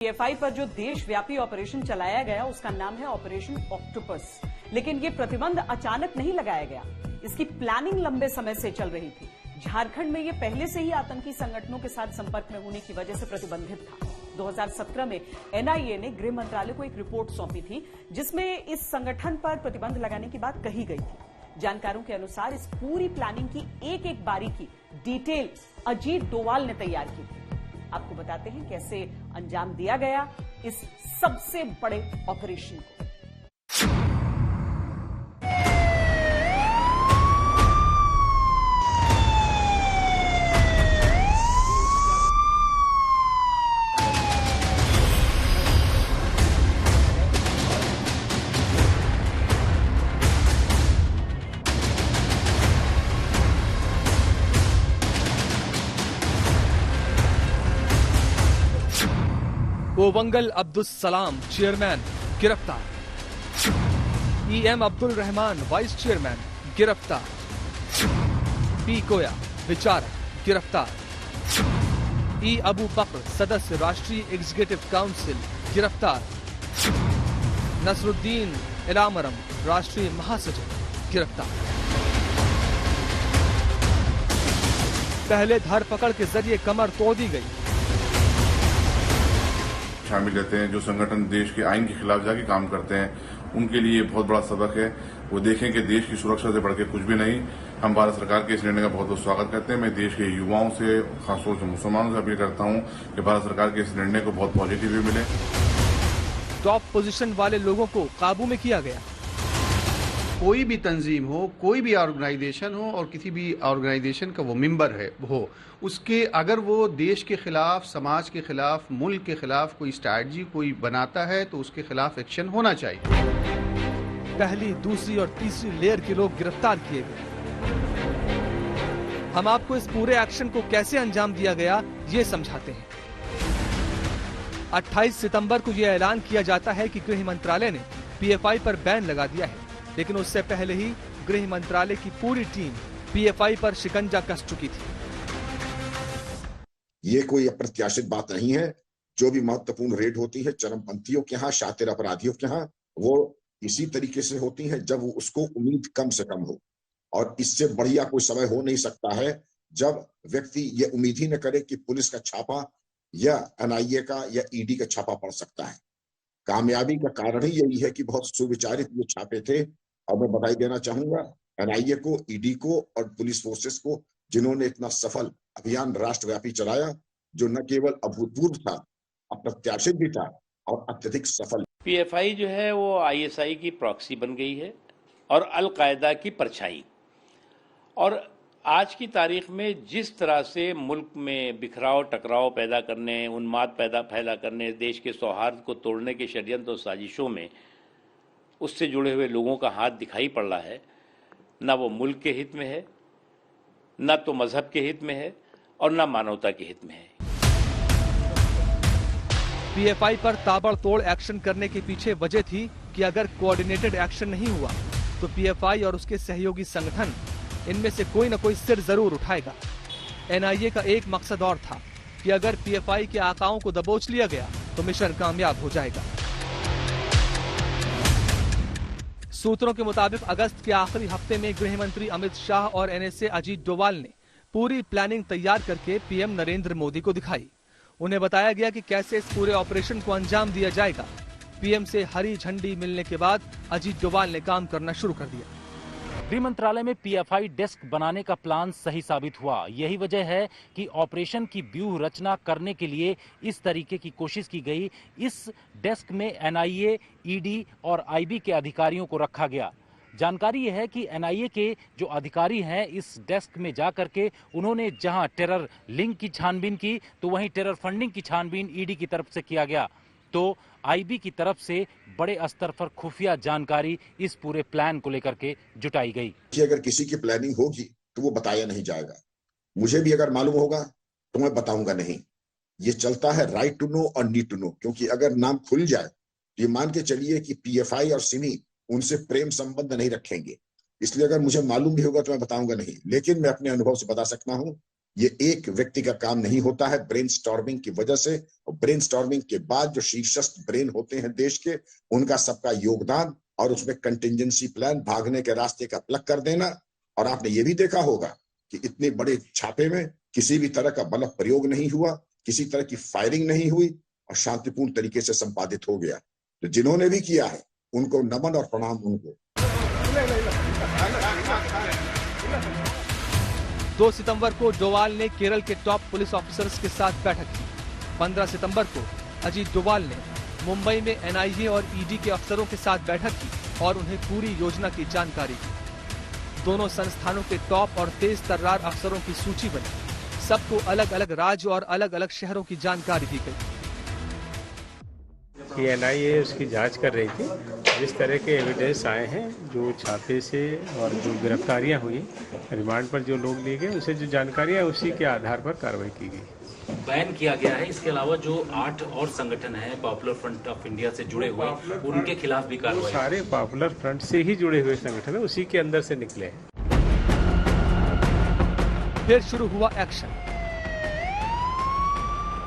PFI पर जो देशव्यापी ऑपरेशन चलाया गया उसका नाम है ऑपरेशन ऑक्टोपस। लेकिन ये प्रतिबंध अचानक नहीं लगाया गया, इसकी प्लानिंग लंबे समय से चल रही थी। झारखंड में ये पहले से ही आतंकी संगठनों के साथ संपर्क में होने की वजह से प्रतिबंधित था। 2017 में एनआईए ने गृह मंत्रालय को एक रिपोर्ट सौंपी थी जिसमें इस संगठन पर प्रतिबंध लगाने की बात कही गई थी। जानकारों के अनुसार इस पूरी प्लानिंग की एक एक बारीकी डिटेल अजीत डोवाल ने तैयार की थी। आपको बताते हैं कैसे अंजाम दिया गया इस सबसे बड़े ऑपरेशन को। ओवंगल अब्दुल सलाम चेयरमैन गिरफ्तार। EM Abdul Rahman vice chairman गिरफ्तार। पी कोया विचारक गिरफ्तार। ई अबू बकर सदस्य राष्ट्रीय एग्जीक्यूटिव काउंसिल गिरफ्तार। नसरुद्दीन इलामरम राष्ट्रीय महासचिव गिरफ्तार। पहले धरपकड़ के जरिए कमर तोड़ दी गई। शामिल रहते हैं जो संगठन देश के आईन के खिलाफ जाके काम करते हैं, उनके लिए बहुत बड़ा सबक है। वो देखें कि देश की सुरक्षा से बढ़ के कुछ भी नहीं। हम भारत सरकार के इस निर्णय का बहुत बहुत स्वागत करते हैं। मैं देश के युवाओं से, खासतौर से मुसलमानों से अपील करता हूं कि भारत सरकार के इस निर्णय को बहुत पॉजिटिव वे मिले। टॉप पोजीशन वाले लोगों को काबू में किया गया। कोई भी तंजीम हो, कोई भी ऑर्गेनाइजेशन हो और किसी भी ऑर्गेनाइजेशन का वो मेंबर है हो, उसके अगर वो देश के खिलाफ, समाज के खिलाफ, मुल्क के खिलाफ कोई स्ट्रैटेजी कोई बनाता है तो उसके खिलाफ एक्शन होना चाहिए। पहली, दूसरी और तीसरी लेयर के लोग गिरफ्तार किए गए। हम आपको इस पूरे एक्शन को कैसे अंजाम दिया गया ये समझाते हैं। 28 सितंबर को यह ऐलान किया जाता है कि गृह मंत्रालय ने पीएफआई पर बैन लगा दिया है, लेकिन उससे पहले ही गृह मंत्रालय की पूरी टीम पीएफआई पर शिकंजा कस चुकी थी। ये कोई अप्रत्याशित बात नहीं है। जो भी महत्वपूर्ण रेड होती है चरमपंथियों के यहाँ, शातिर अपराधियों के यहाँ, वो इसी तरीके से होती है जब उसको उम्मीद कम से कम हो। और इससे बढ़िया कोई समय हो नहीं सकता है जब व्यक्ति ये उम्मीद ही न करे कि पुलिस का छापा या एनआईए का या ईडी का छापा पड़ सकता है। कामयाबी का कारण ही यही है कि बहुत सुविचारित ये छापे थे। और मैं बधाई देना चाहूंगा एनआईए को, ईडी को और पुलिस फोर्सेस को, जिन्होंने इतना सफल अभियान राष्ट्रव्यापी चलाया, जो न केवल अभूतपूर्व था, अप्रत्याशित भी था और अत्यधिक सफल। पीएफआई जो है वो आईएसआई की प्रॉक्सी बन गई है और अल कायदा की परछाई। और आज की तारीख में जिस तरह से मुल्क में बिखराव, टकराव पैदा करने, उन्माद फैला करने, देश के सौहार्द को तोड़ने के षड्यंत्र और साजिशों में उससे जुड़े हुए लोगों का हाथ दिखाई पड़ रहा है, ना वो मुल्क के हित में है, ना तो मजहब के हित में है और ना मानवता के हित में है। पीएफआई पर ताबड़तोड़ एक्शन करने के पीछे वजह थी कि अगर कोऑर्डिनेटेड एक्शन नहीं हुआ तो पीएफआई और उसके सहयोगी संगठन इनमें से कोई न कोई सिर जरूर उठाएगा। एनआईए का एक मकसद और था कि अगर पीएफआई के आकाओं को दबोच लिया गया तो मिशन कामयाब हो जाएगा। सूत्रों के मुताबिक अगस्त के आखिरी हफ्ते में गृह मंत्री अमित शाह और एनएसए अजीत डोवाल ने पूरी प्लानिंग तैयार करके पीएम नरेंद्र मोदी को दिखाई। उन्हें बताया गया कि कैसे इस पूरे ऑपरेशन को अंजाम दिया जाएगा। पीएम से हरी झंडी मिलने के बाद अजीत डोवाल ने काम करना शुरू कर दिया। गृह मंत्रालय में पीएफआई डेस्क बनाने का प्लान सही साबित हुआ। यही वजह है कि ऑपरेशन की व्यूह रचना करने के लिए इस तरीके की कोशिश की गई। इस डेस्क में एनआईए, ईडी और आईबी के अधिकारियों को रखा गया। जानकारी यह है कि एनआईए के जो अधिकारी हैं इस डेस्क में जाकर के उन्होंने जहां टेरर लिंक की छानबीन की तो वहीं टेरर फंडिंग की छानबीन ईडी की तरफ से किया गया। तो आईबी की तरफ से बड़े स्तर पर खुफिया जानकारी इस पूरे प्लान को लेकर के जुटाई गई। कि अगर किसी की प्लानिंग होगी तो वो बताया नहीं जाएगा। मुझे भी अगर मालूम होगा तो मैं बताऊंगा नहीं। ये चलता है राइट टू नो और नीड टू नो, क्योंकि अगर नाम खुल जाए तो ये मान के चलिए कि पीएफआई और सिमी उनसे प्रेम संबंध नहीं रखेंगे। इसलिए अगर मुझे मालूम भी होगा तो मैं बताऊंगा नहीं, लेकिन मैं अपने अनुभव से बता सकता हूं ये एक व्यक्ति का काम नहीं होता है। ब्रेनस्टॉर्मिंग की वजह से, और ब्रेनस्टॉर्मिंग के बाद जो शीर्षस्थ ब्रेन होते हैं देश के, उनका सबका योगदान और उसमें कंटिंजेंसी प्लान, भागने के रास्ते का प्लग कर देना। और आपने ये भी देखा होगा कि इतने बड़े छापे में किसी भी तरह का बल प्रयोग नहीं हुआ, किसी तरह की फायरिंग नहीं हुई और शांतिपूर्ण तरीके से संपादित हो गया। तो जिन्होंने भी किया है उनको नमन और प्रणाम उनको। 2 सितंबर को डोवाल ने केरल के टॉप पुलिस ऑफिसर्स के साथ बैठक की। 15 सितंबर को अजीत डोवाल ने मुंबई में एनआईए और ईडी के अफसरों के साथ बैठक की और उन्हें पूरी योजना की जानकारी दी। दोनों संस्थानों के टॉप और तेज तर्रार अफसरों की सूची बनी। सबको अलग अलग राज्य और अलग अलग शहरों की जानकारी दी गई। एनआईए उसकी जांच कर रही थी। जिस तरह के एविडेंस आए हैं, जो छापे से और जो गिरफ्तारियां हुई, रिमांड पर जो लोग लिए गए, उसे जो जानकारियां उसी के आधार पर कार्रवाई की गई। बैन किया गया है। इसके अलावा जो 8 और संगठन हैं पॉपुलर फ्रंट ऑफ इंडिया से जुड़े हुए, उनके खिलाफ भी कार्रवाई। सारे पॉपुलर फ्रंट से ही जुड़े हुए संगठन है, उसी के अंदर से निकले हैं। फिर शुरू हुआ एक्शन।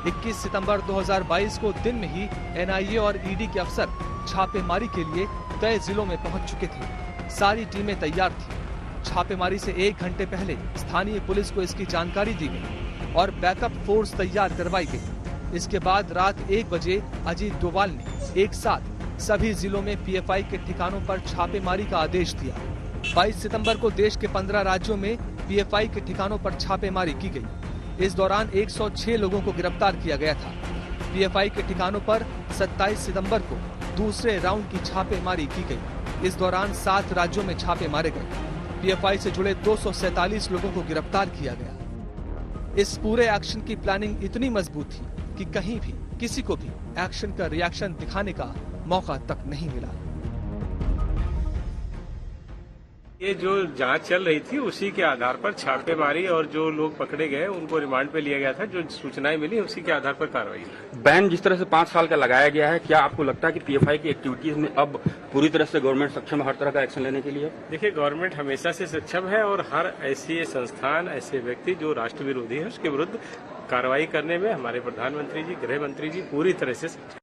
21 सितंबर 2022 को दिन में ही एनआईए और ईडी के अफसर छापेमारी के लिए तय जिलों में पहुंच चुके थे। सारी टीमें तैयार थी। छापेमारी से 1 घंटे पहले स्थानीय पुलिस को इसकी जानकारी दी गई और बैकअप फोर्स तैयार करवाई गई। इसके बाद रात 1 बजे अजीत डोवाल ने एक साथ सभी जिलों में पीएफआई के ठिकानों पर छापेमारी का आदेश दिया। 22 सितंबर को देश के 15 राज्यों में पीएफआई के ठिकानों पर छापेमारी की गई। इस दौरान 106 लोगों को गिरफ्तार किया गया था। पीएफआई के ठिकानों पर 27 सितंबर को दूसरे राउंड की छापेमारी की गई। इस दौरान 7 राज्यों में छापे मारे गए। पीएफआई से जुड़े 247 लोगों को गिरफ्तार किया गया। इस पूरे एक्शन की प्लानिंग इतनी मजबूत थी कि कहीं भी किसी को भी एक्शन का रिएक्शन दिखाने का मौका तक नहीं मिला। ये जो जांच चल रही थी उसी के आधार पर छापेमारी और जो लोग पकड़े गए उनको रिमांड पे लिया गया था। जो सूचनाएं मिली उसी के आधार पर कार्रवाई। बैन जिस तरह से 5 साल का लगाया गया है, क्या आपको लगता है कि पीएफआई की एक्टिविटीज में अब पूरी तरह से गवर्नमेंट सक्षम है हर तरह का एक्शन लेने के लिए? देखिए, गवर्नमेंट हमेशा से सक्षम है और हर ऐसे संस्थान, ऐसे व्यक्ति जो राष्ट्र विरोधी है उसके विरुद्ध कार्रवाई करने में हमारे प्रधानमंत्री जी, गृह मंत्री जी पूरी तरह से सक्षम।